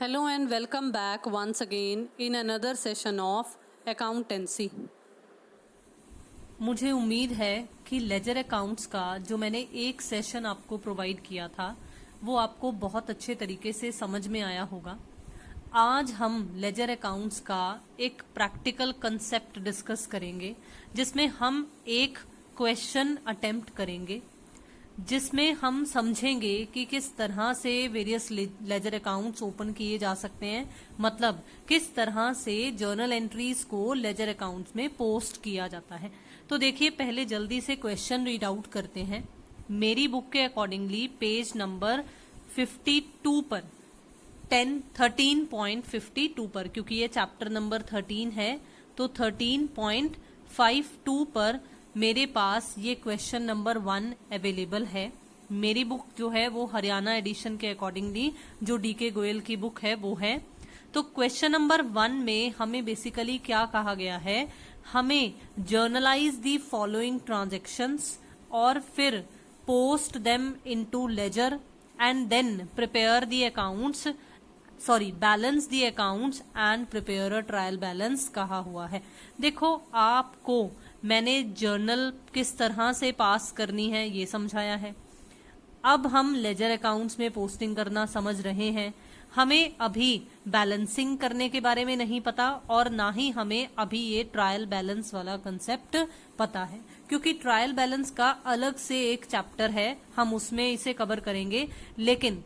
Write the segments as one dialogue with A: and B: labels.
A: Hello and welcome back once again in another session of accountancy.
B: मुझे उम्मीद है कि लेजर अकाउंट्स का जो मैंने एक सेशन आपको प्रोवाइड किया था वो आपको बहुत अच्छे तरीके से समझ में आया होगा। आज हम लेजर अकाउंट्स का एक प्रैक्टिकल कंसेप्ट डिस्कस करेंगे जिसमें हम एक क्वेश्चन अटेम्प्ट करेंगे जिसमें हम समझेंगे कि किस तरह से वेरियस लेजर अकाउंट्स ओपन किए जा सकते हैं, मतलब किस तरह से जर्नल एंट्रीज को लेजर अकाउंट्स में पोस्ट किया जाता है। तो देखिए, पहले जल्दी से क्वेश्चन रीड आउट करते हैं। मेरी बुक के अकॉर्डिंगली पेज नंबर 52 पर 13.52 पर, क्योंकि ये चैप्टर नंबर 13 है तो 13.52 पर मेरे पास ये क्वेश्चन नंबर 1 अवेलेबल है। मेरी बुक जो है वो हरियाणा एडिशन के अकॉर्डिंगली जो डीके गोयल की बुक है वो है। तो क्वेश्चन नंबर 1 में हमें बेसिकली क्या कहा गया है, हमें जर्नलाइज दी फॉलोइंग ट्रांजैक्शंस और फिर post them into ledger and then prepare the accounts balance the accounts and prepare a trial balance कहा हुआ है। देखो, आपको मैंने जर्नल किस तरह से पास करनी है ये समझाया है। अब हम लेजर अकाउंट्स में पोस्टिंग करना समझ रहे हैं। हमें अभी बैलेंसिंग करने के बारे में नहीं पता और ना ही हमें अभी ये ट्रायल बैलेंस वाला कंसेप्ट पता है, क्योंकि ट्रायल बैलेंस का अलग से एक चैप्टर है, हम उसमें इसे कवर करेंगे। लेकिन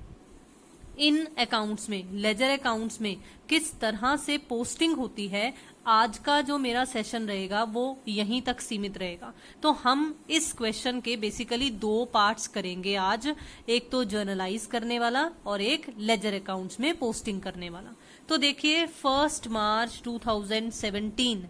B: इन अकाउंट्स में, लेजर अकाउंट्स में किस तरह से पोस्टिंग होती है, आज का जो मेरा सेशन रहेगा वो यहीं तक सीमित रहेगा। तो हम इस क्वेश्चन के बेसिकली 2 पार्ट्स करेंगे आज, एक तो जर्नलाइज करने वाला और एक लेजर अकाउंट्स में पोस्टिंग करने वाला। तो देखिए, 1 मार्च 2017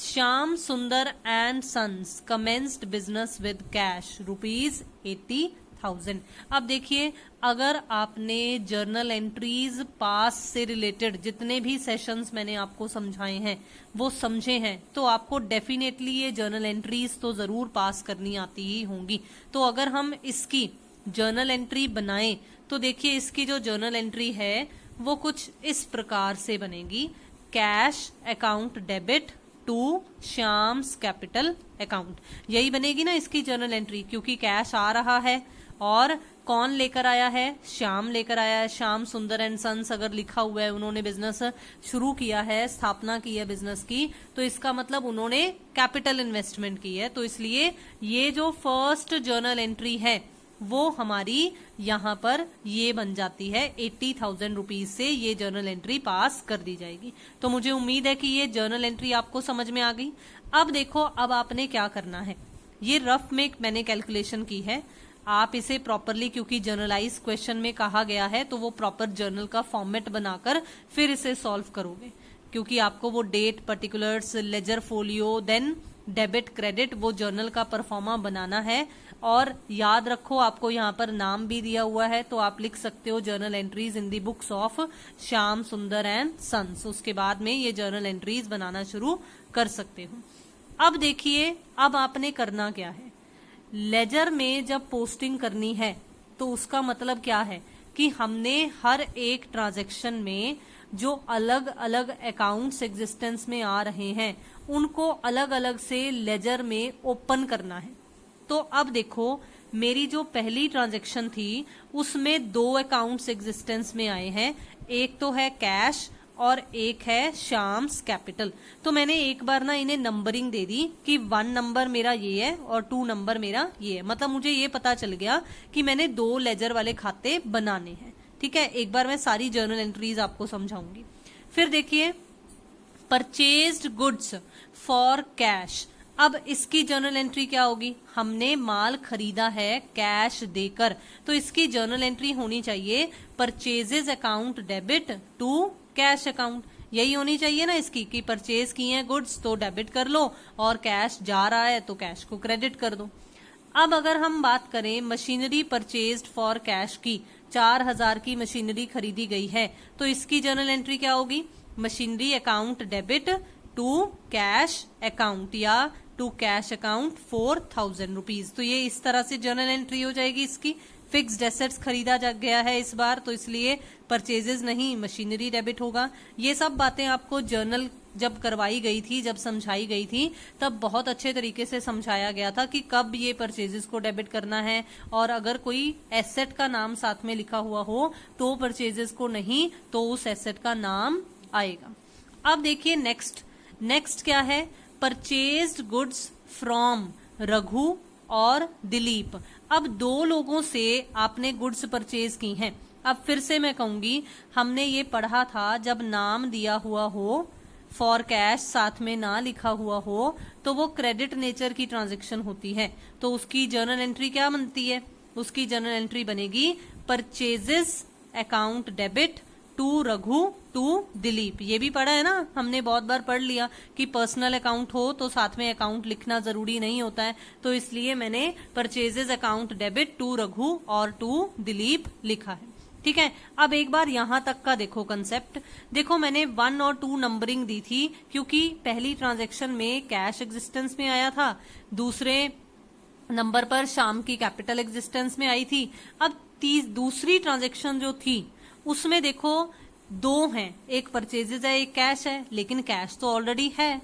B: Shyam Sundar and sons commenced business with cash ₹80,000। अब देखिए, अगर आपने जर्नल एंट्रीज पास से रिलेटेड जितने भी सेशंस मैंने आपको समझाए हैं वो समझे हैं तो आपको डेफिनेटली ये जर्नल एंट्रीज तो जरूर पास करनी आती ही होंगी। तो अगर हम इसकी जर्नल एंट्री बनाएं तो देखिए, इसकी जो जर्नल एंट्री है वो कुछ इस प्रकार से बनेगी। Cash account debit to Shyam's capital account, यही बनेगी ना इसकी जर्नल एंट्री, क्योंकि कैश आ रहा है और कौन लेकर आया है, श्याम लेकर आया है। श्याम सुंदर एंड सन्स अगर लिखा हुआ है, उन्होंने बिजनेस शुरू किया है, स्थापना की है बिजनेस की, तो इसका मतलब उन्होंने कैपिटल इन्वेस्टमेंट की है। तो इसलिए ये जो फर्स्ट जर्नल एंट्री है वो हमारी यहाँ पर ये बन जाती है। 80,000 रुपीज से ये जर्नल एंट्री पास कर दी जाएगी। तो मुझे उम्मीद है कि ये जर्नल एंट्री आपको समझ में आ गई। अब देखो, अब आपने क्या करना है, ये रफ में मैंने कैलकुलेशन की है, आप इसे प्रॉपरली, क्योंकि जर्नलाइज क्वेश्चन में कहा गया है तो वो प्रॉपर जर्नल का फॉर्मेट बनाकर फिर इसे सॉल्व करोगे, क्योंकि आपको वो date, particulars, ledger folio, then debit credit, वो जर्नल का परफॉर्मा बनाना है। और याद रखो, आपको यहाँ पर नाम भी दिया हुआ है तो आप लिख सकते हो journal entries in the books of Shyam Sundar and sons. उसके बाद में ये जर्नल एंट्रीज बनाना शुरू कर सकते हो। अब देखिए, अब आपने करना क्या है, लेजर में जब पोस्टिंग करनी है तो उसका मतलब क्या है कि हमने हर एक ट्रांजैक्शन में जो अलग अलग अकाउंट्स एग्जिस्टेंस में आ रहे हैं उनको अलग अलग से लेजर में ओपन करना है। तो अब देखो, मेरी जो पहली ट्रांजैक्शन थी उसमें 2 अकाउंट्स एग्जिस्टेंस में आए हैं, एक तो है कैश और एक है श्याम्स कैपिटल। तो मैंने एक बार ना इन्हें नंबरिंग दे दी कि 1 नंबर मेरा ये है और 2 नंबर मेरा ये है, मतलब मुझे ये पता चल गया कि मैंने 2 लेजर वाले खाते बनाने हैं। ठीक है, एक बार मैं सारी जर्नल एंट्रीज आपको समझाऊंगी। फिर देखिए, परचेज्ड गुड्स फॉर कैश, अब इसकी जर्नल एंट्री क्या होगी, हमने माल खरीदा है कैश देकर, तो इसकी जर्नल एंट्री होनी चाहिए purchases account debit to cash account. यही होनी चाहिए ना इसकी, कि परचेज किए हैं गुड्स तो डेबिट कर लो और कैश जा रहा है तो कैश को क्रेडिट कर दो। अब अगर हम बात करें मशीनरी परचेज्ड फॉर कैश की, 4,000 की मशीनरी खरीदी गई है, तो इसकी जर्नल एंट्री क्या होगी, machinery account debit to cash account या टू कैश अकाउंट 4,000 रुपीज। तो ये इस तरह से जर्नल एंट्री हो जाएगी इसकी। फिक्स्ड एसेट्स खरीदा जा गया है इस बार, तो इसलिए परचेजेस नहीं, मशीनरी डेबिट होगा। ये सब बातें आपको जर्नल जब करवाई गई थी, जब समझाई गई थी, तब बहुत अच्छे तरीके से समझाया गया था कि कब ये परचेजेस को डेबिट करना है, और अगर कोई एसेट का नाम साथ में लिखा हुआ हो तो परचेजेस को नहीं, तो उस एसेट का नाम आएगा। अब देखिए नेक्स्ट क्या है, परचेज्ड गुड्स फ्रॉम रघु और दिलीप। अब दो लोगों से आपने गुड्स परचेज की हैं। अब फिर से मैं कहूंगी, हमने ये पढ़ा था जब नाम दिया हुआ हो, फॉर कैश साथ में ना लिखा हुआ हो, तो वो क्रेडिट नेचर की ट्रांजैक्शन होती है। तो उसकी जर्नल एंट्री क्या बनती है, उसकी जर्नल एंट्री बनेगी purchases account debit to Raghu to Dilip. ये भी पढ़ा है ना हमने, बहुत बार पढ़ लिया कि पर्सनल अकाउंट हो तो साथ में अकाउंट लिखना जरूरी नहीं होता है, तो इसलिए मैंने purchases account debit to Raghu और टू दिलीप लिखा है। ठीक है, अब एक बार यहां तक का देखो कंसेप्ट। देखो मैंने 1 और 2 नंबरिंग दी थी क्योंकि पहली ट्रांजैक्शन में कैश एग्जिस्टेंस में आया था, दूसरे नंबर पर शाम की कैपिटल एग्जिस्टेंस में आई थी। अब दूसरी ट्रांजैक्शन जो थी उसमें देखो 2 हैं, एक परचेजेस है एक कैश है, लेकिन कैश तो ऑलरेडी है,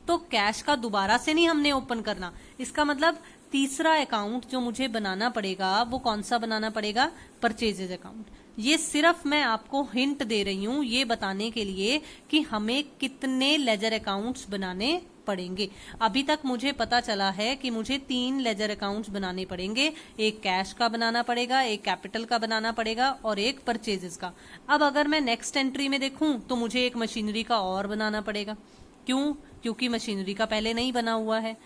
B: तो कैश का दोबारा से नहीं हमने ओपन करना। इसका मतलब तीसरा अकाउंट जो मुझे बनाना पड़ेगा वो कौन सा बनाना पड़ेगा, परचेजेस अकाउंट। ये सिर्फ मैं आपको हिंट दे रही हूं ये बताने के लिए कि हमें कितने लेजर अकाउंट्स बनाने पड़ेंगे। अभी तक मुझे पता चला है कि मुझे 3 लेजर अकाउंट्स बनाने पड़ेंगे, एक कैश का बनाना पड़ेगा, एक कैपिटल का बनाना पड़ेगा और एक परचेजेस का। अब अगर मैं नेक्स्ट एंट्री में देखूं तो मुझे एक मशीनरी का और बनाना पड़ेगा। क्यों? क्योंकि मशीनरी का पहले नहीं बना हुआ है,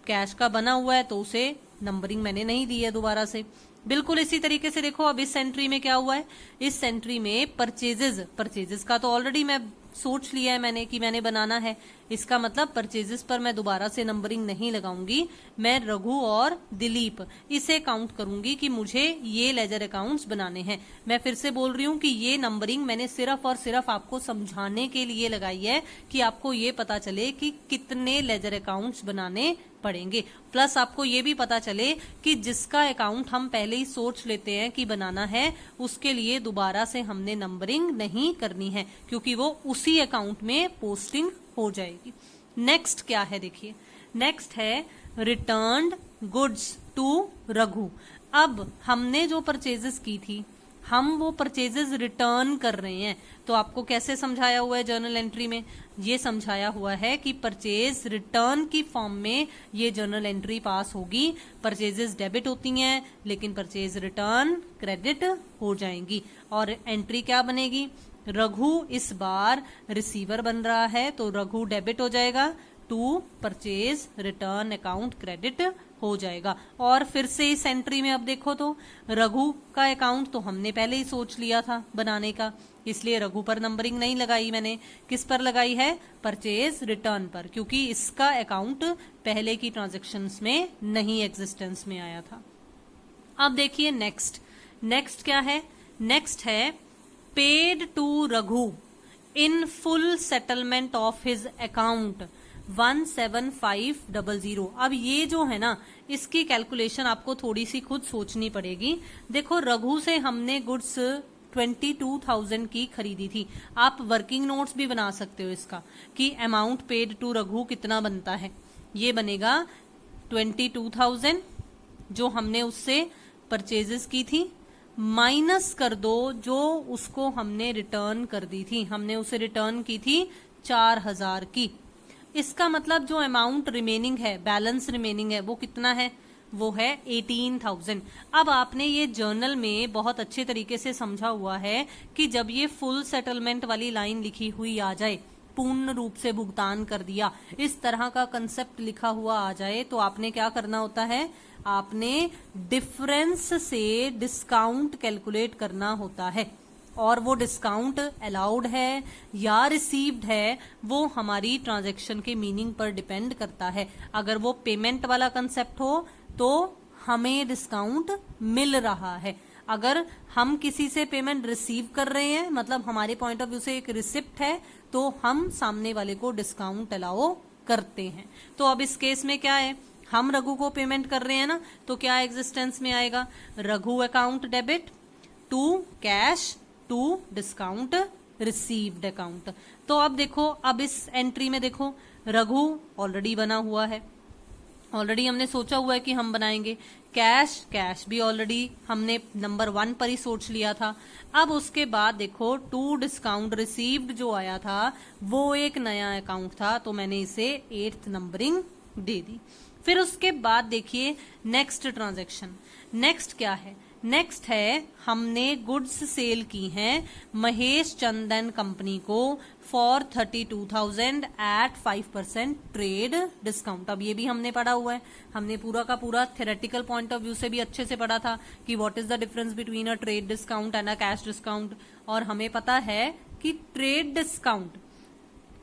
B: कैश का बना हुआ है तो उसे नंबरिंग मैंने नहीं दी है दोबारा से। बिल्कुल इसी तरीके से देखो अब इस एंट्री में क्या हुआ है, इस एंट्री में परचेजेस का तो ऑलरेडी मैं सोच लिया है मैंने कि मैंने बनाना है, इसका मतलब परचेजेस पर मैं दोबारा से नंबरिंग नहीं लगाऊंगी, मैं रघु और दिलीप इसे काउंट करूंगी कि मुझे ये लेजर अकाउंट्स बनाने हैं। मैं फिर से बोल रही हूँ कि ये नंबरिंग मैंने सिर्फ और सिर्फ आपको समझाने के लिए लगाई है कि आपको ये पता चले कि कितने लेजर अकाउंट्स बनाने पड़ेंगे, प्लस आपको ये भी पता चले कि जिसका अकाउंट हम पहले ही सोच लेते हैं कि बनाना है उसके लिए दोबारा से हमने नंबरिंग नहीं करनी है क्योंकि वो उसी अकाउंट में पोस्टिंग हो जाएगी। नेक्स्ट क्या है देखिए, नेक्स्ट है रिटर्न्ड गुड्स टू रघु। अब हमने जो परचेजेस की थी हम वो परचेजेस रिटर्न कर रहे हैं, तो आपको कैसे समझाया हुआ है जर्नल एंट्री में, ये समझाया हुआ है कि परचेज रिटर्न की फॉर्म में ये जर्नल एंट्री पास होगी। परचेजेस डेबिट होती हैं लेकिन परचेज रिटर्न क्रेडिट हो जाएंगी और एंट्री क्या बनेगी, रघु इस बार रिसीवर बन रहा है तो रघु डेबिट हो जाएगा to purchase return account credit हो जाएगा। और फिर से इस एंट्री में अब देखो तो रघु का अकाउंट तो हमने पहले ही सोच लिया था बनाने का, इसलिए रघु पर नंबरिंग नहीं लगाई मैंने, किस पर लगाई है, परचेज रिटर्न पर, क्योंकि इसका अकाउंट पहले की ट्रांजैक्शंस में नहीं एग्जिस्टेंस में आया था। अब देखिए नेक्स्ट क्या है, नेक्स्ट है paid to Raghu in full settlement of his account 17500। अब ये जो है ना इसकी कैलकुलेशन आपको थोड़ी सी खुद सोचनी पड़ेगी। देखो रघु से हमने गुड्स 22,000 की खरीदी थी, आप वर्किंग नोट्स भी बना सकते हो इसका कि अमाउंट पेड टू रघु कितना बनता है, ये बनेगा 22,000 जो हमने उससे परचेजेस की थी, माइनस कर दो जो उसको हमने रिटर्न कर दी थी, हमने उसे रिटर्न की थी 4,000 की। इसका मतलब जो अमाउंट रिमेनिंग है, बैलेंस रिमेनिंग है, वो कितना है, वो है 18,000। अब आपने ये जर्नल में बहुत अच्छे तरीके से समझा हुआ है कि जब ये फुल सेटलमेंट वाली लाइन लिखी हुई आ जाए, पूर्ण रूप से भुगतान कर दिया, इस तरह का कंसेप्ट लिखा हुआ आ जाए, तो आपने क्या करना होता है, आपने डिफरेंस से डिस्काउंट कैलकुलेट करना होता है, और वो डिस्काउंट अलाउड है या रिसीव्ड है वो हमारी ट्रांजैक्शन के मीनिंग पर डिपेंड करता है। अगर वो पेमेंट वाला कंसेप्ट हो तो हमें डिस्काउंट मिल रहा है, अगर हम किसी से पेमेंट रिसीव कर रहे हैं मतलब हमारे पॉइंट ऑफ व्यू से एक रिसिप्ट है, तो हम सामने वाले को डिस्काउंट अलाउ करते हैं। तो अब इस केस में क्या है, हम रघु को पेमेंट कर रहे हैं ना, तो क्या एग्जिस्टेंस में आएगा, Raghu account debit to cash to discount received account. तो अब देखो, अब इस एंट्री में देखो रघु ऑलरेडी बना हुआ है, ऑलरेडी हमने सोचा हुआ है कि हम बनाएंगे, कैश भी ऑलरेडी हमने नंबर 1 पर ही सोच लिया था। अब उसके बाद देखो टू डिस्काउंट रिसीव्ड जो आया था वो एक नया अकाउंट था, तो मैंने इसे 8th नंबरिंग दे दी। फिर उसके बाद देखिए नेक्स्ट ट्रांजैक्शन, नेक्स्ट क्या है, नेक्स्ट है हमने गुड्स सेल की हैं महेश चंद एंड कंपनी को फॉर 32,000 एट 5% ट्रेड डिस्काउंट। अब ये भी हमने पढ़ा हुआ है, हमने पूरा का पूरा थ्योरेटिकल पॉइंट ऑफ व्यू से भी अच्छे से पढ़ा था कि what is the difference between a trade discount and a cash discount. और हमें पता है कि ट्रेड डिस्काउंट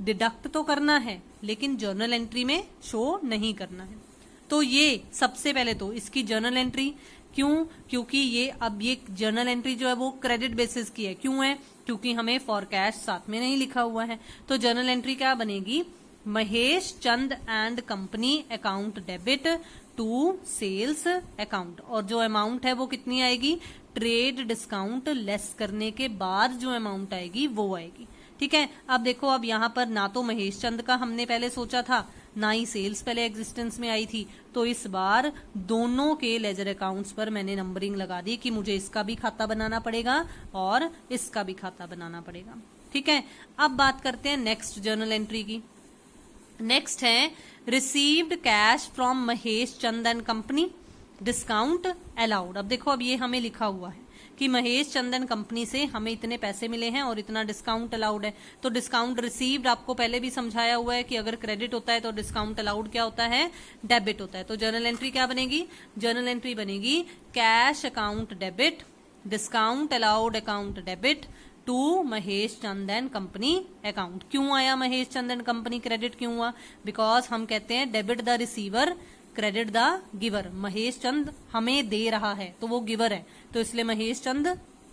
B: डिडक्ट तो करना है लेकिन जर्नल एंट्री में शो नहीं करना है। तो ये सबसे पहले तो इसकी जर्नल एंट्री, क्यों, क्योंकि ये अब ये जर्नल एंट्री जो है वो क्रेडिट बेसिस की है, क्यों है, क्योंकि हमें फॉर कैश साथ में नहीं लिखा हुआ है। तो जर्नल एंट्री क्या बनेगी, Mahesh Chand and company account debit to sales account, और जो अमाउंट है वो कितनी आएगी, ट्रेड डिस्काउंट लेस करने के बाद जो अमाउंट आएगी वो आएगी। ठीक है, अब देखो, अब यहाँ पर ना तो महेश चंद का हमने पहले सोचा था, ना ही सेल्स पहले एग्जिस्टेंस में आई थी, तो इस बार दोनों के लेजर अकाउंट्स पर मैंने नंबरिंग लगा दी कि मुझे इसका भी खाता बनाना पड़ेगा और इसका भी खाता बनाना पड़ेगा। ठीक है, अब बात करते हैं नेक्स्ट जर्नल एंट्री की। नेक्स्ट है received cash from Mahesh Chand and company discount allowed. अब देखो, अब ये हमें लिखा हुआ है कि महेश चंदन कंपनी से हमें इतने पैसे मिले हैं और इतना डिस्काउंट अलाउड है। तो डिस्काउंट रिसीव्ड आपको पहले भी समझाया हुआ है कि अगर क्रेडिट होता है तो डिस्काउंट अलाउड क्या होता है, डेबिट होता है। तो जर्नल एंट्री क्या बनेगी, जर्नल एंट्री बनेगी cash account debit discount allowed account debit to Mahesh Chandan company account. क्यों आया महेश चंदन कंपनी क्रेडिट क्यों हुआ, बिकॉज हम कहते हैं debit the receiver credit the giver. Mahesh Chand हमें दे रहा है तो वो गिवर है, तो इसलिए महेश चंद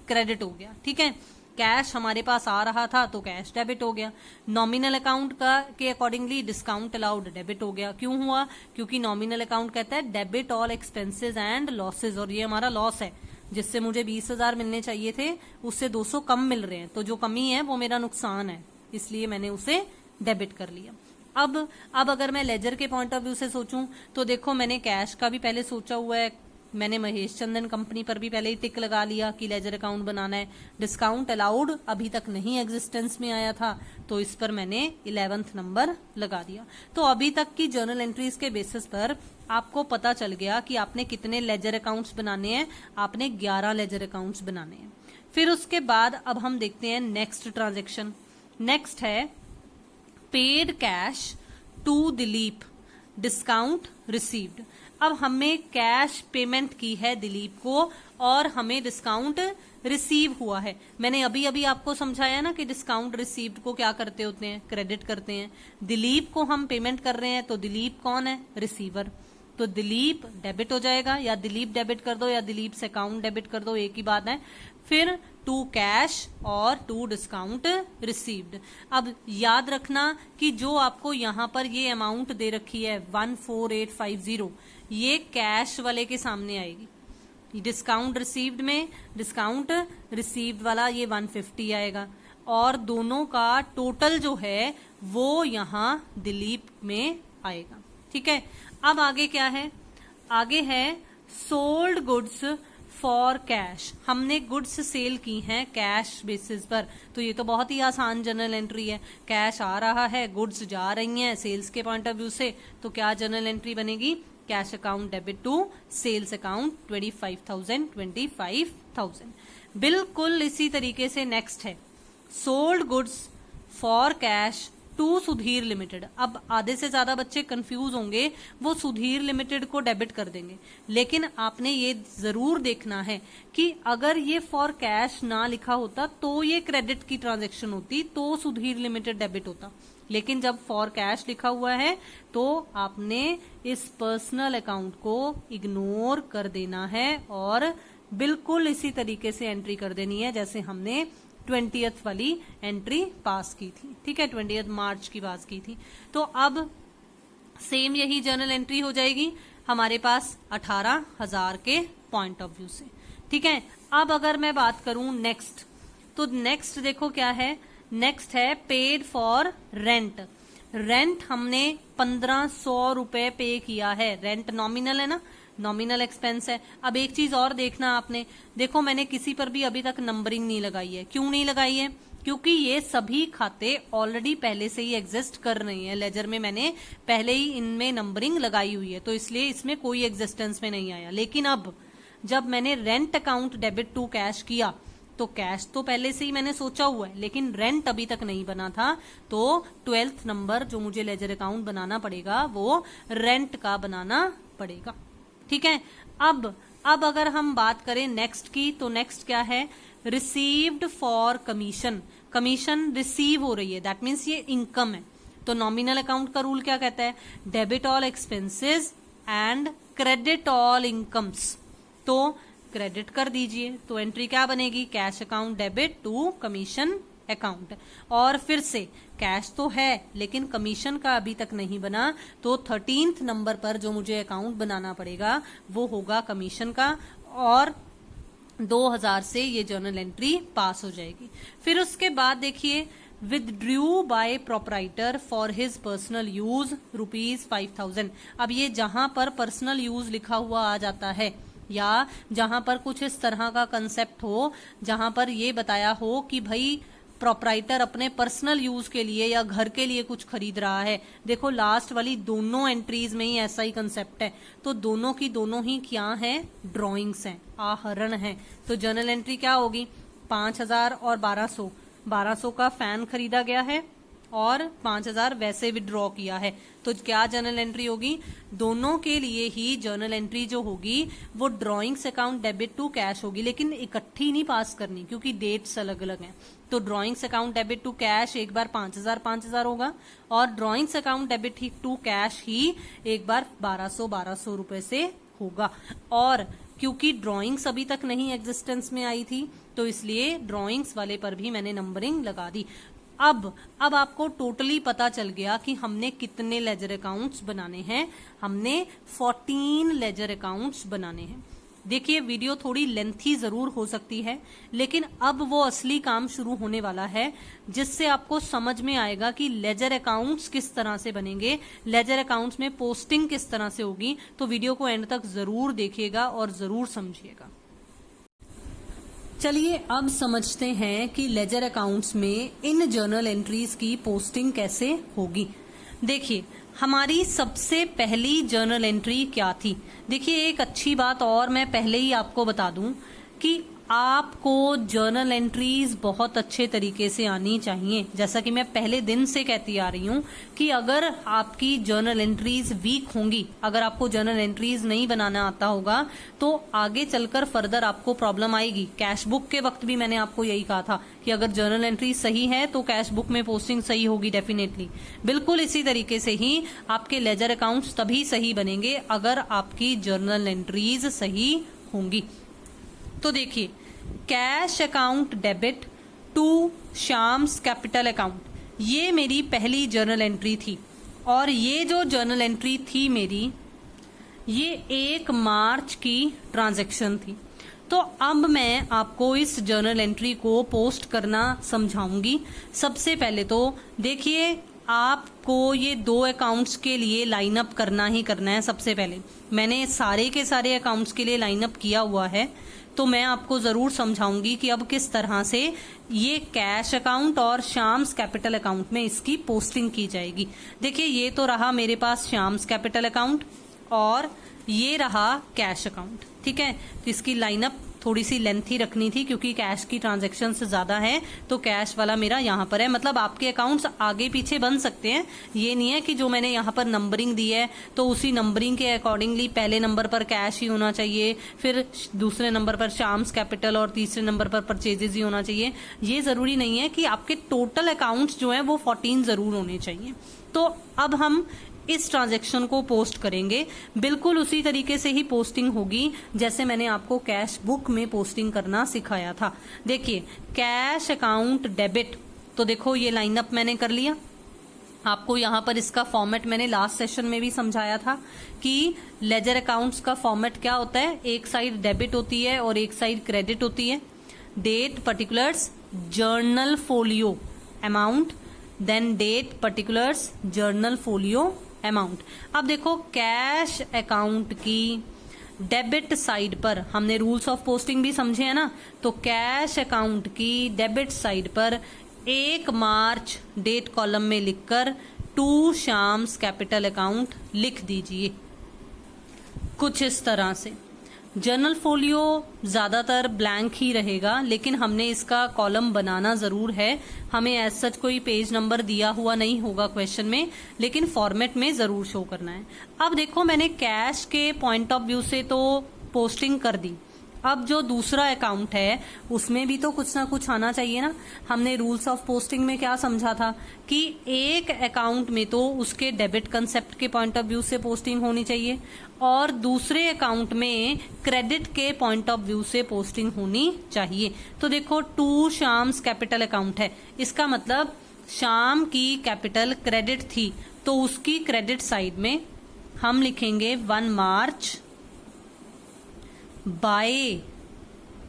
B: क्रेडिट हो गया। ठीक है, कैश हमारे पास आ रहा था तो कैश डेबिट हो गया। नॉमिनल अकाउंट का के अकॉर्डिंगली डिस्काउंट अलाउड डेबिट हो गया। क्यों हुआ, क्योंकि नॉमिनल अकाउंट कहता है debit all expenses and losses, और ये हमारा लॉस है, जिससे मुझे 20,000 मिलने चाहिए थे उससे 200 कम मिल रहे हैं, तो जो कमी है वो मेरा नुकसान है, इसलिए मैंने उसे डेबिट कर लिया। अब अगर मैं लेजर के पॉइंट ऑफ व्यू से सोचूं तो देखो, मैंने कैश का भी पहले सोचा हुआ है, मैंने महेश चंदन कंपनी पर भी पहले ही टिक लगा लिया कि लेजर अकाउंट बनाना है। डिस्काउंट अलाउड अभी तक नहीं एग्जिस्टेंस में आया था, तो इस पर मैंने 11th नंबर लगा दिया। तो अभी तक की जर्नल एंट्रीज के बेसिस पर आपको पता चल गया कि आपने कितने लेजर अकाउंट्स बनाने हैं, आपने 11 लेजर अकाउंट्स बनाने हैं। फिर उसके बाद अब हम देखते हैं नेक्स्ट ट्रांजेक्शन। नेक्स्ट है paid cash to Dilip discount received. अब हमें कैश पेमेंट की है दिलीप को और हमें डिस्काउंट रिसीव हुआ है। मैंने अभी अभी आपको समझाया ना कि डिस्काउंट रिसीव्ड को क्या करते होते हैं, क्रेडिट करते हैं। दिलीप को हम पेमेंट कर रहे हैं, तो दिलीप कौन है, रिसीवर, तो दिलीप डेबिट हो जाएगा, या दिलीप डेबिट कर दो या दिलीप से अकाउंट डेबिट कर दो, एक ही बात है। फिर टू कैश और टू डिस्काउंट रिसीव्ड। अब याद रखना कि जो आपको यहाँ पर ये अमाउंट दे रखी है 14850, ये कैश वाले के सामने आएगी। डिस्काउंट रिसीव्ड में डिस्काउंट रिसीव्ड वाला ये 150 आएगा, और दोनों का टोटल जो है वो यहाँ दिलीप में आएगा। ठीक है, अब आगे क्या है, आगे है सोल्ड गुड्स फॉर कैश। हमने गुड्स सेल की हैं कैश बेसिस पर, तो ये तो बहुत ही आसान जर्नल एंट्री है। कैश आ रहा है, गुड्स जा रही हैं सेल्स के पॉइंट ऑफ व्यू से, तो क्या जर्नल एंट्री बनेगी, cash account debit to sales account 25,000। बिल्कुल इसी तरीके से नेक्स्ट है sold goods for cash to Sudhir limited. अब आधे से ज्यादा बच्चे कंफ्यूज होंगे, वो सुधीर लिमिटेड को डेबिट कर देंगे, लेकिन आपने ये जरूर देखना है कि अगर ये फॉर कैश ना लिखा होता तो ये क्रेडिट की ट्रांजैक्शन होती, तो सुधीर लिमिटेड डेबिट होता। लेकिन जब फॉर कैश लिखा हुआ है तो आपने इस पर्सनल अकाउंट को इग्नोर कर देना है और बिल्कुल इसी तरीके से एंट्री कर देनी है जैसे हमने 20th वाली एंट्री पास की थी। ठीक है, 20th मार्च की पास की थी। तो अब सेम यही जर्नल एंट्री हो जाएगी हमारे पास 18,000 के पॉइंट ऑफ व्यू से। ठीक है, अब अगर मैं बात करूं नेक्स्ट, तो नेक्स्ट देखो क्या है, नेक्स्ट है पेड फॉर रेंट। रेंट हमने 1500 रुपए पे किया है, रेंट नॉमिनल है ना, नॉमिनल एक्सपेंस है। अब एक चीज और देखना आपने, देखो मैंने किसी पर भी अभी तक नंबरिंग नहीं लगाई है। क्यों नहीं लगाई है? क्योंकि ये सभी खाते ऑलरेडी पहले से ही एग्जिस्ट कर रही हैं लेजर में, मैंने पहले ही इनमें नंबरिंग लगाई हुई है, तो इसलिए इसमें कोई एग्जिस्टेंस में नहीं आया। लेकिन अब जब मैंने rent account debit to cash किया, तो कैश तो पहले से ही मैंने सोचा हुआ है, लेकिन रेंट अभी तक नहीं बना था, तो 12th नंबर जो मुझे लेजर अकाउंट बनाना पड़ेगा वो रेंट का बनाना पड़ेगा। ठीक है, अब अगर हम बात करें नेक्स्ट की, तो नेक्स्ट क्या है, received for commission. Commission receive हो रही है, दैट मीन्स ये इनकम है। तो नॉमिनल अकाउंट का रूल क्या कहता है, debit all expenses and credit all incomes. तो क्रेडिट कर दीजिए, तो एंट्री क्या बनेगी, cash account debit to commission account. और फिर से कैश तो है लेकिन कमीशन का अभी तक नहीं बना, तो 13th नंबर पर जो मुझे अकाउंट बनाना पड़ेगा वो होगा कमीशन का, और 2000 से ये जर्नल एंट्री पास हो जाएगी। फिर उसके बाद देखिए, withdrew by proprietor for his personal use ₹5000। अब ये जहां पर पर्सनल यूज लिखा हुआ आ जाता है, या जहां पर कुछ इस तरह का कंसेप्ट हो, जहां पर ये बताया हो कि भाई प्रोपराइटर अपने पर्सनल यूज के लिए या घर के लिए कुछ खरीद रहा है। देखो लास्ट वाली दोनों एंट्रीज में ही ऐसा ही कंसेप्ट है, तो दोनों की दोनों ही क्या है, ड्रॉइंग्स हैं, आहरण है। तो जर्नल एंट्री क्या होगी, 5000 और 1200, 1200 का फैन खरीदा गया है और 5000 वैसे विड्रॉ किया है, तो क्या जर्नल एंट्री होगी, दोनों के लिए ही जर्नल एंट्री जो होगी वो drawings account debit to cash होगी, लेकिन इकट्ठी नहीं पास करनी क्योंकि डेट्स अलग अलग हैं। तो drawings account debit to cash एक बार 5000 होगा, और drawings account debit to cash ही एक बार 1200 रुपए से होगा। और क्योंकि ड्रॉइंग्स अभी तक नहीं एग्जिस्टेंस में आई थी, तो इसलिए ड्रॉइंग्स वाले पर भी मैंने नंबरिंग लगा दी। अब आपको टोटली पता चल गया कि हमने कितने लेजर अकाउंट्स बनाने हैं, हमने 14 लेजर अकाउंट्स बनाने हैं। देखिए वीडियो थोड़ी लेंथी जरूर हो सकती है, लेकिन अब वो असली काम शुरू होने वाला है, जिससे आपको समझ में आएगा कि लेजर अकाउंट्स किस तरह से बनेंगे, लेजर अकाउंट्स में पोस्टिंग किस तरह से होगी। तो वीडियो को एंड तक जरूर देखिएगा और जरूर समझिएगा। चलिए अब समझते हैं कि लेजर अकाउंट्स में इन जर्नल एंट्रीज की पोस्टिंग कैसे होगी। देखिए हमारी सबसे पहली जर्नल एंट्री क्या थी। देखिए एक अच्छी बात और मैं पहले ही आपको बता दूं कि आपको जर्नल एंट्रीज बहुत अच्छे तरीके से आनी चाहिए। जैसा कि मैं पहले दिन से कहती आ रही हूं कि अगर आपकी जर्नल एंट्रीज वीक होंगी, अगर आपको जर्नल एंट्रीज नहीं बनाना आता होगा, तो आगे चलकर फर्दर आपको प्रॉब्लम आएगी। कैश बुक के वक्त भी मैंने आपको यही कहा था कि अगर जर्नल एंट्री सही है तो कैश बुक में पोस्टिंग सही होगी डेफिनेटली। बिल्कुल इसी तरीके से ही आपके लेजर अकाउंट्स तभी सही बनेंगे अगर आपकी जर्नल एंट्रीज सही होंगी। तो देखिए cash account debit to Shyam's capital account, ये मेरी पहली जर्नल एंट्री थी, और ये जो जर्नल एंट्री थी मेरी, ये 1 मार्च की ट्रांजैक्शन थी। तो अब मैं आपको इस जर्नल एंट्री को पोस्ट करना समझाऊंगी। सबसे पहले तो देखिए आपको ये 2 अकाउंट्स के लिए लाइन अप करना ही करना है। सबसे पहले मैंने सारे के सारे अकाउंट्स के लिए लाइन अप किया हुआ है, तो मैं आपको जरूर समझाऊंगी कि अब किस तरह से ये कैश अकाउंट और श्याम्स कैपिटल अकाउंट में इसकी पोस्टिंग की जाएगी। देखिए ये तो रहा मेरे पास श्याम्स कैपिटल अकाउंट और ये रहा कैश अकाउंट। ठीक है, तो इसकी लाइनअप थोड़ी सी लेंथी रखनी थी क्योंकि कैश की ट्रांजैक्शन से ज्यादा है, तो कैश वाला मेरा यहाँ पर है। मतलब आपके अकाउंट्स आगे पीछे बन सकते हैं, ये नहीं है कि जो मैंने यहाँ पर नंबरिंग दी है तो उसी नंबरिंग के अकॉर्डिंगली पहले नंबर पर कैश ही होना चाहिए, फिर दूसरे नंबर पर श्याम्स कैपिटल और तीसरे नंबर पर परचेजेस ही होना चाहिए। ये जरूरी नहीं है कि आपके टोटल अकाउंट्स जो है वो 14 जरूर होने चाहिए। तो अब हम इस ट्रांजैक्शन को पोस्ट करेंगे, बिल्कुल उसी तरीके से ही पोस्टिंग होगी जैसे मैंने आपको कैश बुक में पोस्टिंग करना सिखाया था। देखिए कैश अकाउंट डेबिट, तो देखो ये लाइनअप मैंने कर लिया, आपको यहाँ पर इसका फॉर्मेट मैंने लास्ट सेशन में भी समझाया था कि लेजर अकाउंट्स का फॉर्मेट क्या होता है, एक साइड डेबिट होती है और एक साइड क्रेडिट होती है। Date particulars journal folio amount, then date particulars journal folio amount. अब देखो कैश अकाउंट की डेबिट साइड पर हमने रूल्स ऑफ पोस्टिंग भी समझे है ना, तो कैश अकाउंट की डेबिट साइड पर 1 मार्च डेट कॉलम में लिखकर टू शाम्स कैपिटल अकाउंट लिख दीजिए कुछ इस तरह से। जर्नल फोलियो ज्यादातर ब्लैंक ही रहेगा, लेकिन हमने इसका कॉलम बनाना जरूर है। हमें एज सच कोई पेज नंबर दिया हुआ नहीं होगा क्वेश्चन में, लेकिन फॉर्मेट में जरूर शो करना है। अब देखो मैंने कैश के पॉइंट ऑफ व्यू से तो पोस्टिंग कर दी, अब जो दूसरा अकाउंट है उसमें भी तो कुछ ना कुछ आना चाहिए ना। हमने रूल्स ऑफ पोस्टिंग में क्या समझा था कि एक अकाउंट में तो उसके डेबिट कंसेप्ट के पॉइंट ऑफ व्यू से पोस्टिंग होनी चाहिए और दूसरे अकाउंट में क्रेडिट के पॉइंट ऑफ व्यू से पोस्टिंग होनी चाहिए। तो देखो टू शाम्स कैपिटल अकाउंट है, इसका मतलब शाम की कैपिटल क्रेडिट थी, तो उसकी क्रेडिट साइड में हम लिखेंगे 1 मार्च बाय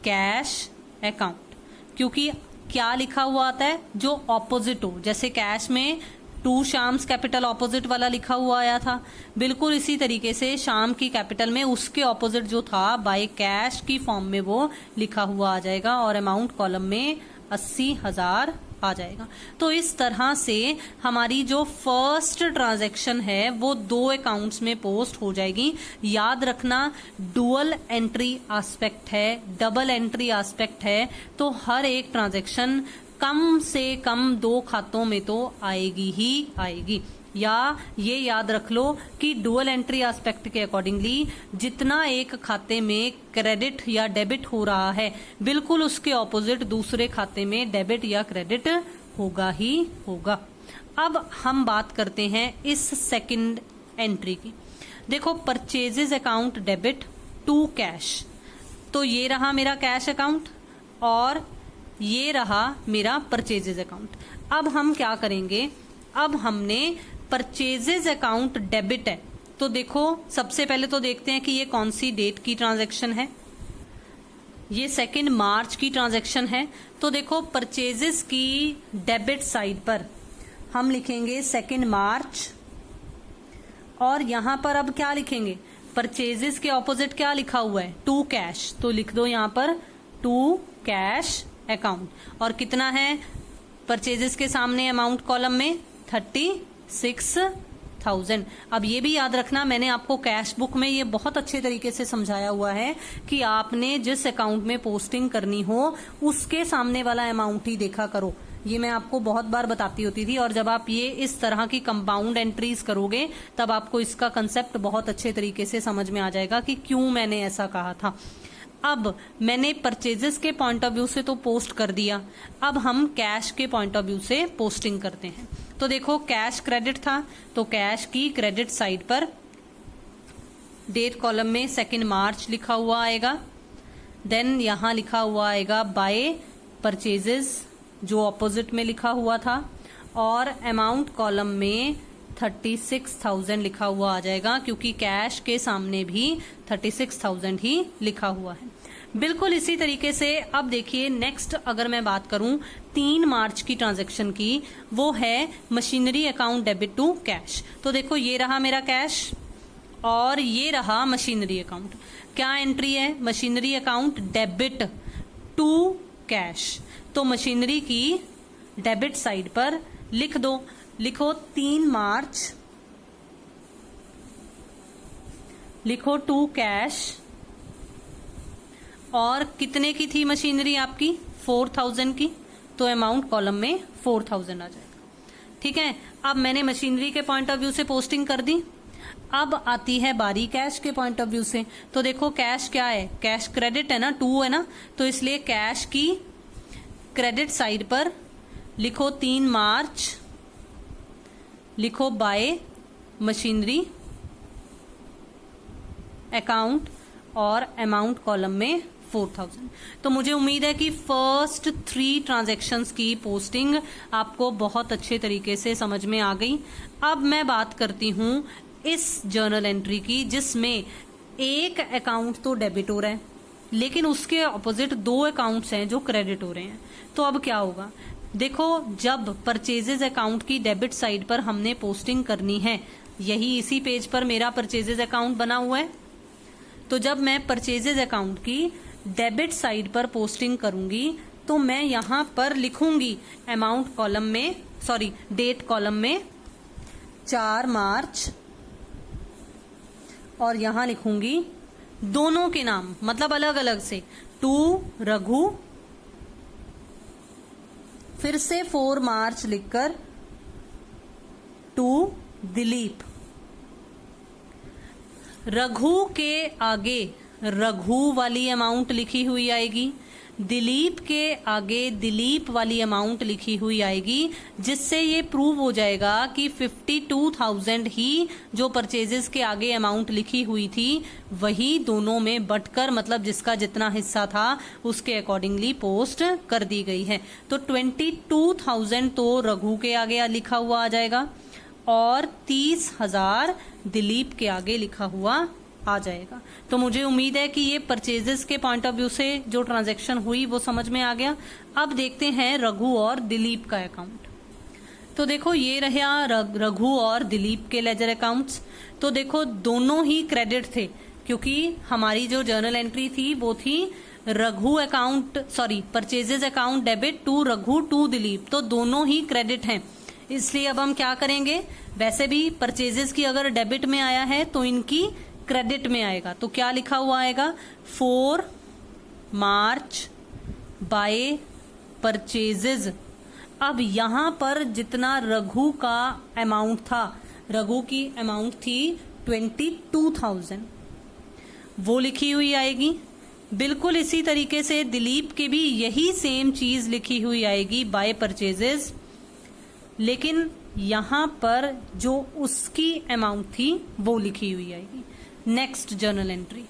B: कैश अकाउंट, क्योंकि क्या लिखा हुआ आता है जो ऑपोजिट हो। जैसे कैश में टू शाम्स कैपिटल ऑपोजिट वाला लिखा हुआ आया था, बिल्कुल इसी तरीके से शाम की कैपिटल में उसके ऑपोजिट जो था बाय कैश की फॉर्म में वो लिखा हुआ आ जाएगा और अमाउंट कॉलम में 80,000 आ जाएगा। तो इस तरह से हमारी जो फर्स्ट ट्रांजैक्शन है वो 2 अकाउंट्स में पोस्ट हो जाएगी। याद रखना डुअल एंट्री एस्पेक्ट है, डबल एंट्री एस्पेक्ट है, तो हर एक ट्रांजैक्शन कम से कम 2 खातों में तो आएगी ही आएगी। या ये याद रख लो कि डुअल एंट्री एस्पेक्ट के अकॉर्डिंगली जितना एक खाते में क्रेडिट या डेबिट हो रहा है, बिल्कुल उसके ऑपोजिट दूसरे खाते में डेबिट या क्रेडिट होगा ही होगा। अब हम बात करते हैं इस सेकंड एंट्री की। देखो purchases account debit to cash, तो ये रहा मेरा कैश अकाउंट और ये रहा मेरा परचेजेस अकाउंट। अब हम क्या करेंगे, अब हमने परचेजेस अकाउंट डेबिट है, तो देखो सबसे पहले तो देखते हैं कि ये कौन सी डेट की ट्रांजैक्शन है। ये 2 मार्च की ट्रांजैक्शन है, तो देखो परचेजेस की डेबिट साइड पर हम लिखेंगे 2 मार्च और यहां पर अब क्या लिखेंगे, परचेजेस के ऑपोजिट क्या लिखा हुआ है, टू कैश, तो लिख दो यहां पर टू कैश अकाउंट। और कितना है परचेजेस के सामने अमाउंट कॉलम में 36,000। अब ये भी याद रखना, मैंने आपको कैश बुक में ये बहुत अच्छे तरीके से समझाया हुआ है कि आपने जिस अकाउंट में पोस्टिंग करनी हो उसके सामने वाला अमाउंट ही देखा करो। ये मैं आपको बहुत बार बताती होती थी, और जब आप ये इस तरह की कंपाउंड एंट्रीज करोगे तब आपको इसका कंसेप्ट बहुत अच्छे तरीके से समझ में आ जाएगा कि क्यों मैंने ऐसा कहा था। अब मैंने परचेजेस के पॉइंट ऑफ व्यू से तो पोस्ट कर दिया, अब हम कैश के पॉइंट ऑफ व्यू से पोस्टिंग करते हैं। तो देखो कैश क्रेडिट था, तो कैश की क्रेडिट साइड पर डेट कॉलम में 2 मार्च लिखा हुआ आएगा, देन यहां लिखा हुआ आएगा बाय परचेजेस जो ऑपोजिट में लिखा हुआ था, और अमाउंट कॉलम में 36,000 लिखा हुआ आ जाएगा, क्योंकि कैश के सामने भी 36,000 ही लिखा हुआ है। बिल्कुल इसी तरीके से अब देखिए नेक्स्ट अगर मैं बात करूं 3 मार्च की ट्रांजैक्शन की, वो है machinery account debit to cash. तो देखो ये रहा मेरा कैश और ये रहा मशीनरी अकाउंट। क्या एंट्री है, machinery account debit to cash, तो मशीनरी की डेबिट साइड पर लिख दो, लिखो 3 मार्च, लिखो टू कैश, और कितने की थी मशीनरी आपकी 4,000 की, तो अमाउंट कॉलम में 4,000 आ जाएगा। ठीक है, अब मैंने मशीनरी के पॉइंट ऑफ व्यू से पोस्टिंग कर दी। अब आती है बारी कैश के पॉइंट ऑफ व्यू से। तो देखो कैश क्या है, कैश क्रेडिट है ना, 2 है ना, तो इसलिए कैश की क्रेडिट साइड पर लिखो 3 मार्च, लिखो बाय मशीनरी अकाउंट और अमाउंट कॉलम में 4000। तो मुझे उम्मीद है कि फर्स्ट 3 ट्रांजैक्शंस की पोस्टिंग आपको बहुत अच्छे तरीके से समझ में आ गई। अब मैं बात करती हूँ इस जर्नल एंट्री की, जिसमें एक अकाउंट तो डेबिट हो रहा है लेकिन उसके ऑपोजिट 2 अकाउंट्स हैं जो क्रेडिट हो रहे हैं। तो अब क्या होगा, देखो जब परचेजेज अकाउंट की डेबिट साइड पर हमने पोस्टिंग करनी है, यही इसी पेज पर मेरा परचेजेज अकाउंट बना हुआ है, तो जब मैं परचेजेज अकाउंट की डेबिट साइड पर पोस्टिंग करूंगी तो मैं यहां पर लिखूंगी अमाउंट कॉलम में, सॉरी डेट कॉलम में 4 मार्च, और यहां लिखूंगी दोनों के नाम, मतलब अलग अलग से, 2 रघु, फिर से 4 मार्च लिखकर 2 दिलीप। रघु के आगे रघु वाली अमाउंट लिखी हुई आएगी, दिलीप के आगे दिलीप वाली अमाउंट लिखी हुई आएगी, जिससे ये प्रूव हो जाएगा कि 52,000 ही जो परचेजेस के आगे अमाउंट लिखी हुई थी वही दोनों में बंटकर, मतलब जिसका जितना हिस्सा था उसके अकॉर्डिंगली पोस्ट कर दी गई है। तो 22,000 तो रघु के आगे लिखा हुआ आ जाएगा और 30,000 दिलीप के आगे लिखा हुआ आ जाएगा। तो मुझे उम्मीद है कि ये परचेजेस के पॉइंट ऑफ व्यू से जो ट्रांजैक्शन हुई वो समझ में आ गया। अब देखते हैं रघु और दिलीप का अकाउंट। तो देखो ये रहा रघु और दिलीप के लेजर अकाउंट्स। तो देखो दोनों ही क्रेडिट थे, क्योंकि हमारी जो जर्नल एंट्री थी वो थी Raghu account, sorry purchases account debit 2 Raghu 2 Dilip, तो दोनों ही क्रेडिट हैं। इसलिए अब हम क्या करेंगे, वैसे भी परचेजेस की अगर डेबिट में आया है तो इनकी क्रेडिट में आएगा, तो क्या लिखा हुआ आएगा 4 मार्च बाय परचेजेस। अब यहां पर जितना रघु का अमाउंट था, रघु की अमाउंट थी 22,000, वो लिखी हुई आएगी। बिल्कुल इसी तरीके से दिलीप के भी यही सेम चीज लिखी हुई आएगी बाय परचेजेस, लेकिन यहां पर जो उसकी अमाउंट थी वो लिखी हुई आएगी। नेक्स्ट जर्नल एंट्री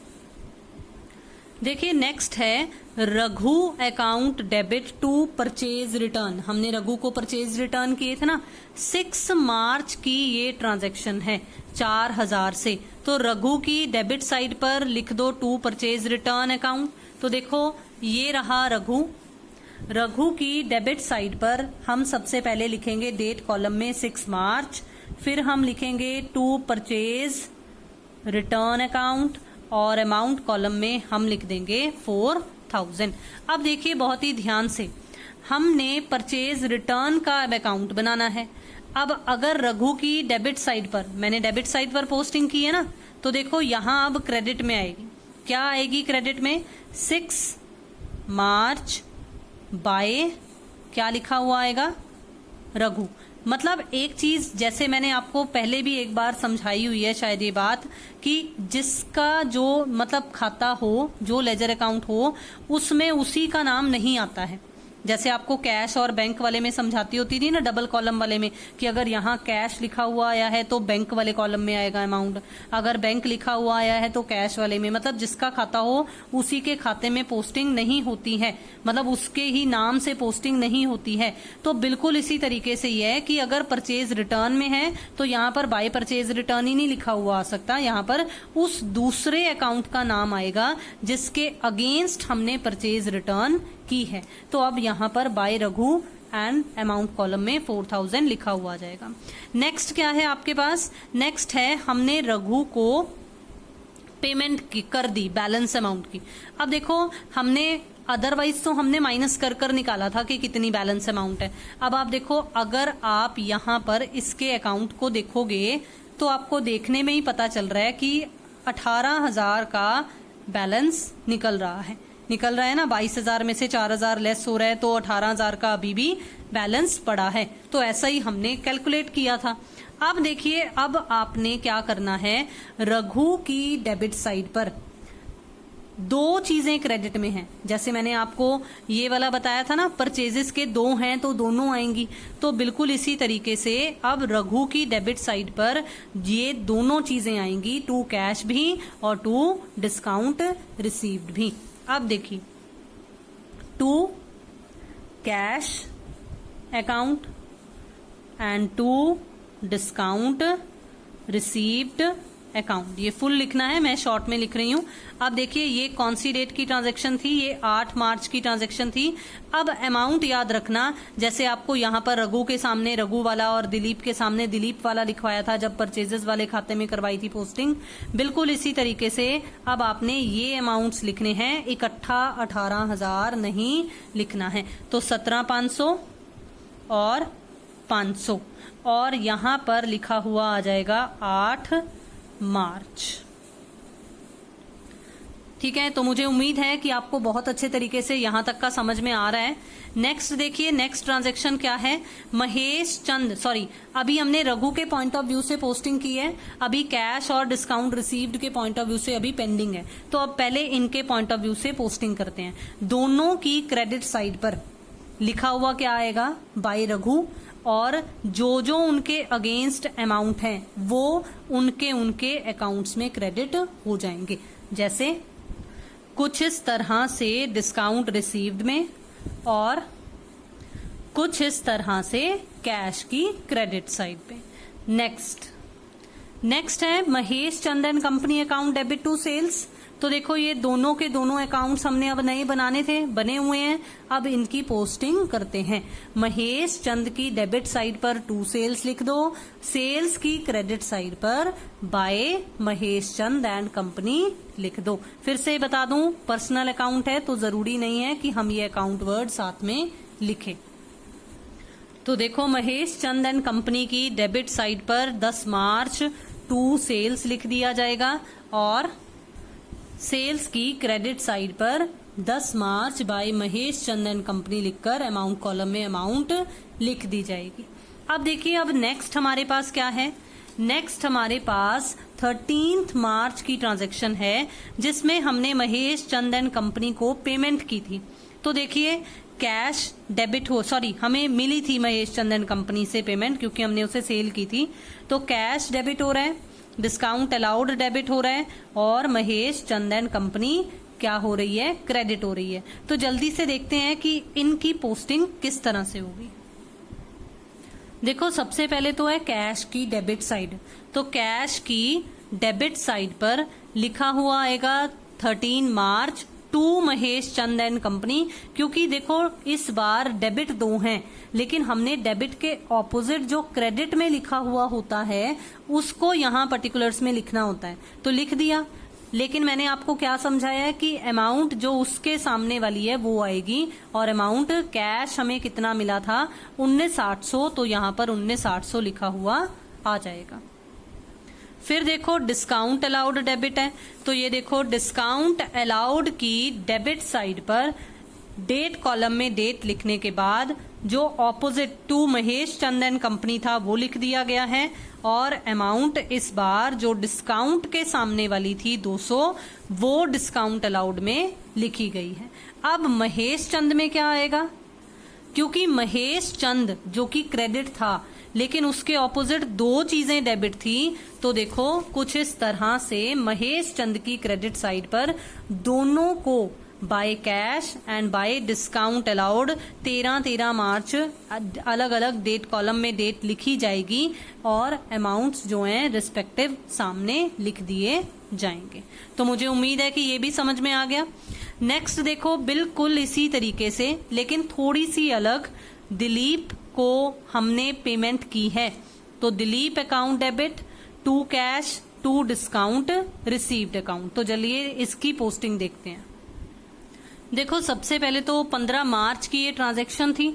B: देखिए, नेक्स्ट है Raghu account debit 2 purchase return. हमने रघु को परचेज रिटर्न किए थे ना, 6 मार्च की ये ट्रांजैक्शन है 4,000 से। तो रघु की डेबिट साइड पर लिख दो 2 परचेज रिटर्न अकाउंट। तो देखो ये रहा रघु, रघु की डेबिट साइड पर हम सबसे पहले लिखेंगे डेट कॉलम में 6 मार्च, फिर हम लिखेंगे 2 परचेज रिटर्न अकाउंट और अमाउंट कॉलम में हम लिख देंगे 4,000। अब देखिए बहुत ही ध्यान से, हमने परचेज रिटर्न का अब अकाउंट बनाना है। अब अगर रघु की डेबिट साइड पर, मैंने डेबिट साइड पर पोस्टिंग की है ना, तो देखो यहां अब क्रेडिट में आएगी। क्या आएगी क्रेडिट में, 6 मार्च बाय, क्या लिखा हुआ आएगा रघु। मतलब एक चीज, जैसे मैंने आपको पहले भी एक बार समझाई हुई है शायद ये बात, कि जिसका जो मतलब खाता हो, जो लेजर अकाउंट हो, उसमें उसी का नाम नहीं आता है। जैसे आपको कैश और बैंक वाले में समझाती होती थी ना, डबल कॉलम वाले में, कि अगर यहाँ कैश लिखा हुआ आया है तो बैंक वाले कॉलम में आएगा अमाउंट, अगर बैंक लिखा हुआ आया है तो कैश वाले में, मतलब जिसका खाता हो उसी के खाते में पोस्टिंग नहीं होती है, मतलब उसके ही नाम से पोस्टिंग नहीं होती है। तो बिल्कुल इसी तरीके से ये है कि अगर परचेज रिटर्न में है तो यहाँ पर बाय परचेज रिटर्न ही नहीं लिखा हुआ आ सकता, यहाँ पर उस दूसरे अकाउंट का नाम आएगा जिसके अगेंस्ट हमने परचेज रिटर्न की है। तो अब यहाँ पर by Raghu and amount column में 4,000 लिखा हुआ आ जाएगा। नेक्स्ट क्या है आपके पास, नेक्स्ट है हमने रघु को पेमेंट कर दी बैलेंस अमाउंट की। अब देखो हमने अदरवाइज तो हमने माइनस कर कर निकाला था कि कितनी बैलेंस अमाउंट है। अब आप देखो, अगर आप यहाँ पर इसके अकाउंट को देखोगे तो आपको देखने में ही पता चल रहा है कि 18,000 का बैलेंस निकल रहा है ना। 22,000 में से 4,000 लेस हो रहा है तो 18,000 का अभी भी बैलेंस पड़ा है। तो ऐसा ही हमने कैलकुलेट किया था। अब देखिए, अब आपने क्या करना है, रघु की डेबिट साइड पर 2 चीजें क्रेडिट में हैं। जैसे मैंने आपको ये वाला बताया था ना, परचेजेस के 2 हैं तो दोनों आएंगी। तो बिल्कुल इसी तरीके से अब रघु की डेबिट साइड पर ये दोनों चीजें आएंगी, 2 कैश भी और 2 डिस्काउंट रिसीव्ड भी। अब देखिए, to cash account and to discount received account, ये फुल लिखना है, मैं शॉर्ट में लिख रही हूं। अब देखिए ये कौन सी डेट की ट्रांजैक्शन थी, ये 8 मार्च की ट्रांजैक्शन थी। अब अमाउंट याद रखना, जैसे आपको यहाँ पर रघु के सामने रघु वाला और दिलीप के सामने दिलीप वाला लिखवाया था जब परचेजेस वाले खाते में करवाई थी पोस्टिंग, बिल्कुल इसी तरीके से अब आपने ये अमाउंट्स लिखने हैं, इकट्ठा 18,000 नहीं लिखना है। तो 17,500 और 500, और यहां पर लिखा हुआ आ जाएगा 8 मार्च। ठीक है, तो मुझे उम्मीद है कि आपको बहुत अच्छे तरीके से यहां तक का समझ में आ रहा है। नेक्स्ट देखिए, नेक्स्ट ट्रांजैक्शन क्या है, महेश चंद, सॉरी अभी हमने रघु के पॉइंट ऑफ व्यू से पोस्टिंग की है, अभी कैश और डिस्काउंट रिसीव्ड के पॉइंट ऑफ व्यू से अभी पेंडिंग है। तो अब पहले इनके पॉइंट ऑफ व्यू से पोस्टिंग करते हैं। दोनों की क्रेडिट साइड पर लिखा हुआ क्या आएगा, बाय रघु, और जो जो उनके अगेंस्ट अमाउंट है वो उनके अकाउंट्स में क्रेडिट हो जाएंगे। जैसे कुछ इस तरह से डिस्काउंट रिसीव्ड में, और कुछ इस तरह से कैश की क्रेडिट साइड पे। नेक्स्ट है Mahesh Chandan company account debit to sales. तो देखो ये दोनों के दोनों अकाउंट्स हमने अब नए बनाने थे, बने हुए हैं, अब इनकी पोस्टिंग करते हैं। महेश चंद की डेबिट साइड पर टू सेल्स लिख दो, सेल्स की क्रेडिट साइड पर by Mahesh Chand and company लिख दो। फिर से बता दूं, पर्सनल अकाउंट है तो जरूरी नहीं है कि हम ये अकाउंट वर्ड साथ में लिखें। तो देखो महेश चंद एंड कंपनी की डेबिट साइड पर 10 मार्च टू सेल्स लिख दिया जाएगा, और सेल्स की क्रेडिट साइड पर 10 March by Mahesh Chand and company लिखकर अमाउंट कॉलम में अमाउंट लिख दी जाएगी। अब देखिए, अब नेक्स्ट हमारे पास क्या है, नेक्स्ट हमारे पास 13 मार्च की ट्रांजैक्शन है जिसमें हमने महेश चंद एंड कंपनी को पेमेंट की थी। तो देखिए कैश डेबिट हो, सॉरी हमें मिली थी महेश चंद एंड कंपनी से पेमेंट क्योंकि हमने उसे सेल की थी। तो कैश डेबिट हो रहा है, डिस्काउंट अलाउड डेबिट हो रहा है, और महेश चंद एंड कंपनी क्या हो रही है, क्रेडिट हो रही है। तो जल्दी से देखते हैं कि इनकी पोस्टिंग किस तरह से होगी। देखो सबसे पहले तो है कैश की डेबिट साइड, तो कैश की डेबिट साइड पर लिखा हुआ आएगा 13 March two Mahesh Chand and company, क्योंकि देखो इस बार डेबिट 2 हैं, लेकिन हमने डेबिट के ऑपोजिट जो क्रेडिट में लिखा हुआ होता है उसको यहाँ पर्टिकुलर्स में लिखना होता है, तो लिख दिया। लेकिन मैंने आपको क्या समझाया है कि अमाउंट जो उसके सामने वाली है वो आएगी, और अमाउंट कैश हमें कितना मिला था 19,800, तो यहाँ पर 19,800 लिखा हुआ आ जाएगा। फिर देखो डिस्काउंट अलाउड डेबिट है, तो ये देखो डिस्काउंट अलाउड की डेबिट साइड पर डेट कॉलम में डेट लिखने के बाद जो opposite to Mahesh Chand and company था वो लिख दिया गया है, और अमाउंट इस बार जो डिस्काउंट के सामने वाली थी 200 वो डिस्काउंट अलाउड में लिखी गई है। अब महेश चंद में क्या आएगा, क्योंकि महेश चंद जो कि क्रेडिट था लेकिन उसके ऑपोजिट 2 चीजें डेबिट थी, तो देखो कुछ इस तरह से महेश चंद की क्रेडिट साइड पर दोनों को by cash and bye discount allowed 13 मार्च अलग अलग डेट कॉलम में डेट लिखी जाएगी, और अमाउंट्स जो हैं रिस्पेक्टिव सामने लिख दिए जाएंगे। तो मुझे उम्मीद है कि ये भी समझ में आ गया। नेक्स्ट देखो बिल्कुल इसी तरीके से लेकिन थोड़ी सी अलग, दिलीप को हमने पेमेंट की है, तो Dilip account debit to cash to discount received account. तो चलिए इसकी पोस्टिंग देखते हैं। देखो सबसे पहले तो 15 मार्च की ये ट्रांजैक्शन थी।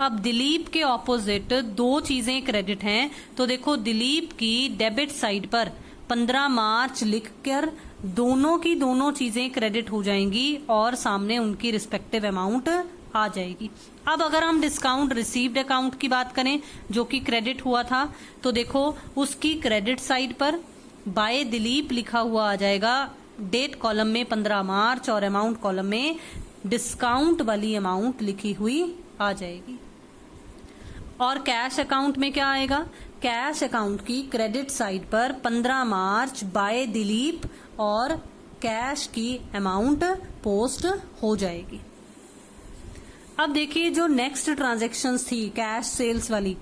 B: अब दिलीप के ऑपोजिट 2 चीजें क्रेडिट हैं, तो देखो दिलीप की डेबिट साइड पर 15 मार्च लिखकर दोनों की दोनों चीजें क्रेडिट हो जाएंगी और सामने उनकी रिस्पेक्टिव अमाउंट आ जाएगी। अब अगर हम डिस्काउंट रिसीव्ड अकाउंट की बात करें जो कि क्रेडिट हुआ था, तो देखो उसकी क्रेडिट साइड पर बाय दिलीप लिखा हुआ आ जाएगा, डेट कॉलम में 15 मार्च और अमाउंट कॉलम में डिस्काउंट वाली अमाउंट लिखी हुई आ जाएगी। और कैश अकाउंट में क्या आएगा, कैश अकाउंट की क्रेडिट साइड पर 15 मार्च बाय दिलीप और कैश की अमाउंट
A: पोस्ट हो जाएगी। अब देखिए जो नेक्स्ट ट्रांजैक्शंस थी कैश सेल्स वाली,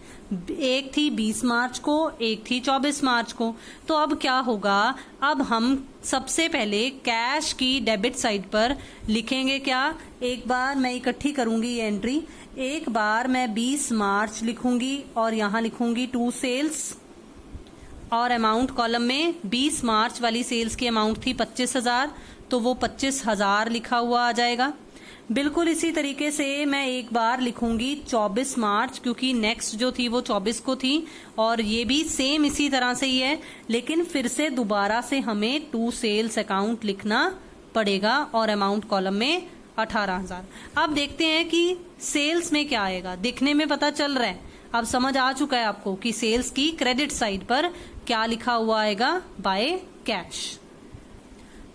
A: एक थी 20 मार्च को, एक थी 24 मार्च को। तो अब क्या होगा, अब हम सबसे पहले कैश की डेबिट साइड पर लिखेंगे क्या, एक बार मैं इकट्ठी करूंगी ये एंट्री, एक बार मैं 20 मार्च लिखूंगी और यहां लिखूंगी टू सेल्स, और अमाउंट कॉलम में 20 मार्च वाली सेल्स की अमाउंट थी 25,000, तो वो 25,000 लिखा हुआ आ जाएगा। बिल्कुल इसी तरीके से मैं एक बार लिखूंगी 24 मार्च, क्योंकि नेक्स्ट जो थी वो 24 को थी, और ये भी सेम इसी तरह से ही है, लेकिन फिर से दोबारा से हमें टू सेल्स अकाउंट लिखना पड़ेगा और अमाउंट कॉलम में 18,000। अब देखते हैं कि सेल्स में क्या आएगा, दिखने में पता चल रहा है, अब समझ आ चुका है आपको कि सेल्स की क्रेडिट साइड पर क्या लिखा हुआ आएगा, बाय कैश।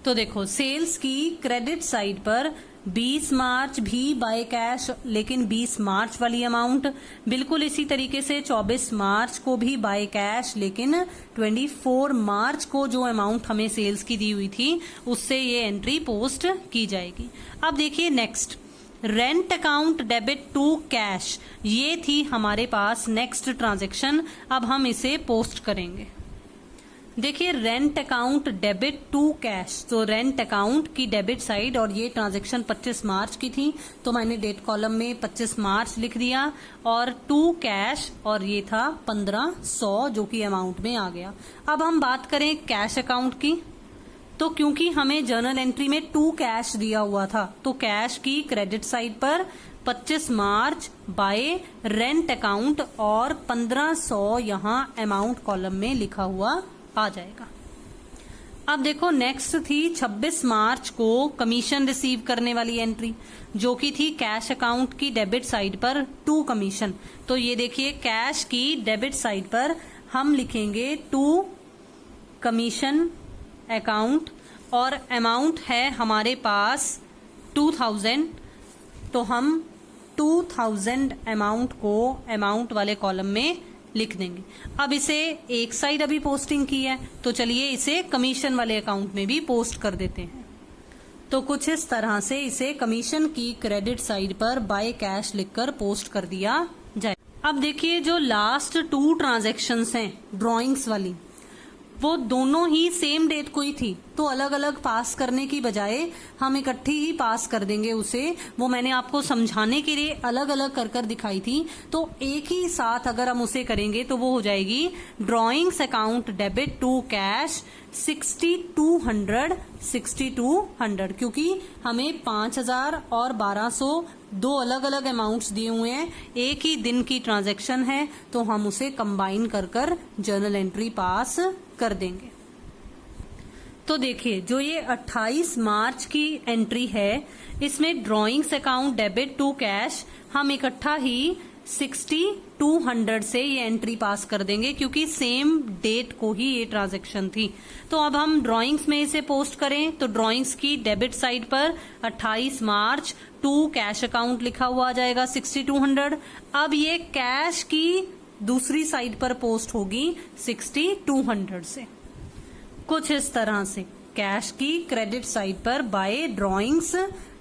A: तो देखो सेल्स की क्रेडिट साइड पर 20 मार्च भी बाय कैश, लेकिन 20 मार्च वाली अमाउंट, बिल्कुल इसी तरीके से 24 मार्च को भी बाय कैश, लेकिन 24 मार्च को जो अमाउंट हमें सेल्स की दी हुई थी उससे ये एंट्री पोस्ट की जाएगी। अब देखिए next, rent account debit to cash, ये थी हमारे पास नेक्स्ट ट्रांजैक्शन। अब हम इसे पोस्ट करेंगे। देखिए rent account debit to cash, तो रेंट अकाउंट की डेबिट साइड, और ये ट्रांजैक्शन 25 मार्च की थी, तो मैंने डेट कॉलम में 25 मार्च लिख दिया, और टू कैश, और ये था 1500 जो कि अमाउंट में आ गया। अब हम बात करें कैश अकाउंट की, तो क्योंकि हमें जर्नल एंट्री में टू कैश दिया हुआ था, तो कैश की क्रेडिट साइड पर 25 मार्च बाय रेंट अकाउंट और 1500 यहाँ अमाउंट कॉलम में लिखा हुआ आ जाएगा। अब देखो नेक्स्ट थी 26 मार्च को कमीशन रिसीव करने वाली एंट्री, जो कि थी कैश अकाउंट की डेबिट साइड पर टू कमीशन। तो ये देखिए कैश की डेबिट साइड पर हम लिखेंगे टू कमीशन अकाउंट, और अमाउंट है हमारे पास 2000, तो हम 2000 अमाउंट को अमाउंट वाले कॉलम में लिख देंगे। अब इसे एक साइड अभी पोस्टिंग की है, तो चलिए इसे कमीशन वाले अकाउंट में भी पोस्ट कर देते हैं। तो कुछ इस तरह से इसे कमीशन की क्रेडिट साइड पर बाय कैश लिखकर पोस्ट कर दिया जाए। अब देखिए जो लास्ट टू ट्रांजैक्शंस हैं ड्रॉइंग्स वाली, वो दोनों ही सेम डेट को ही थी, तो अलग अलग पास करने की बजाय हम इकट्ठी ही पास कर देंगे उसे। वो मैंने आपको समझाने के लिए अलग अलग कर कर दिखाई थी, तो एक ही साथ अगर हम उसे करेंगे तो वो हो जाएगी drawings account debit to cash 6200, क्योंकि हमें 5000 और 1200 दो अलग अलग अमाउंट्स दिए हुए हैं, एक ही दिन की ट्रांजैक्शन है, तो हम उसे कंबाइन कर कर जर्नल एंट्री पास कर देंगे। तो देखिए जो ये 28 मार्च की एंट्री है, इसमें drawings account debit to cash हम इकट्ठा ही 6200 से ये एंट्री पास कर देंगे, क्योंकि सेम डेट को ही ये ट्रांजैक्शन थी। तो अब हम ड्रॉइंग्स में इसे पोस्ट करें, तो ड्रॉइंग्स की डेबिट साइड पर 28 मार्च टू कैश अकाउंट लिखा हुआ आ जाएगा 6200। अब ये कैश की दूसरी साइड पर पोस्ट होगी 6200 से, कुछ इस तरह से कैश की क्रेडिट साइड पर बाय ड्रॉइंग्स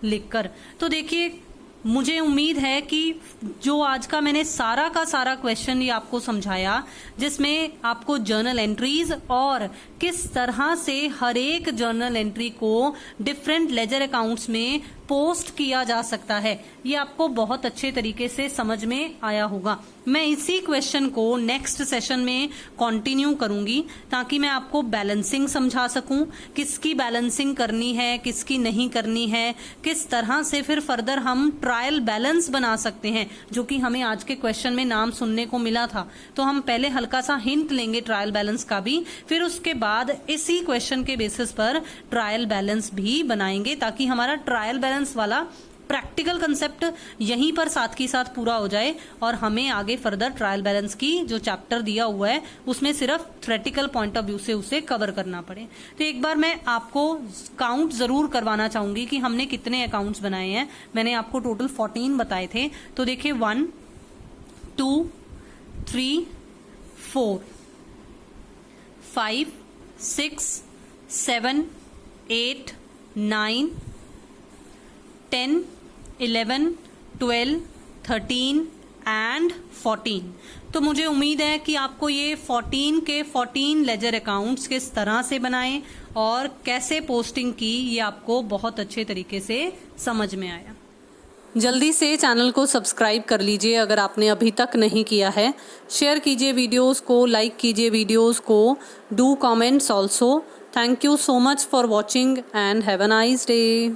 A: लिखकर। तो देखिए मुझे उम्मीद है कि जो आज का मैंने सारा का सारा क्वेश्चन ये आपको समझाया, जिसमें आपको जर्नल एंट्रीज और किस तरह से हर एक जर्नल एंट्री को डिफरेंट लेजर अकाउंट्स में पोस्ट किया जा सकता है, ये आपको बहुत अच्छे तरीके से समझ में आया होगा। मैं इसी क्वेश्चन को नेक्स्ट सेशन में कंटिन्यू करूंगी, ताकि मैं आपको बैलेंसिंग समझा सकूं, किसकी बैलेंसिंग करनी है किसकी नहीं करनी है, किस तरह से फिर फर्दर हम ट्रायल बैलेंस बना सकते हैं, जो कि हमें आज के क्वेश्चन में नाम सुनने को मिला था। तो हम पहले हल्का सा हिंट लेंगे ट्रायल बैलेंस का भी, फिर उसके बाद इसी क्वेश्चन के बेसिस पर ट्रायल बैलेंस भी बनाएंगे, ताकि हमारा ट्रायल बैलेंस वाला प्रैक्टिकल कंसेप्ट यहीं पर साथ की साथ पूरा हो जाए, और हमें आगे फर्दर ट्रायल बैलेंस की जो चैप्टर दिया हुआ है उसमें सिर्फ थ्योरेटिकल पॉइंट ऑफ व्यू से उसे कवर करना पड़े। तो एक बार मैं आपको काउंट जरूर करवाना चाहूंगी कि हमने कितने अकाउंट्स बनाए हैं। मैंने आपको टोटल 14 बताए थे, तो देखिए 1 2 3 4 5 6 7 8 9 10, 11, 12, 13 एंड 14। तो मुझे उम्मीद है कि आपको ये 14 के 14 लेजर अकाउंट्स किस तरह से बनाएं और कैसे पोस्टिंग की, ये आपको बहुत अच्छे तरीके से समझ में आया। जल्दी से चैनल को सब्सक्राइब कर लीजिए अगर आपने अभी तक नहीं किया है। शेयर कीजिए वीडियोस को, लाइक कीजिए वीडियोस को, do comments also. Thank you so much for watching and have a nice day.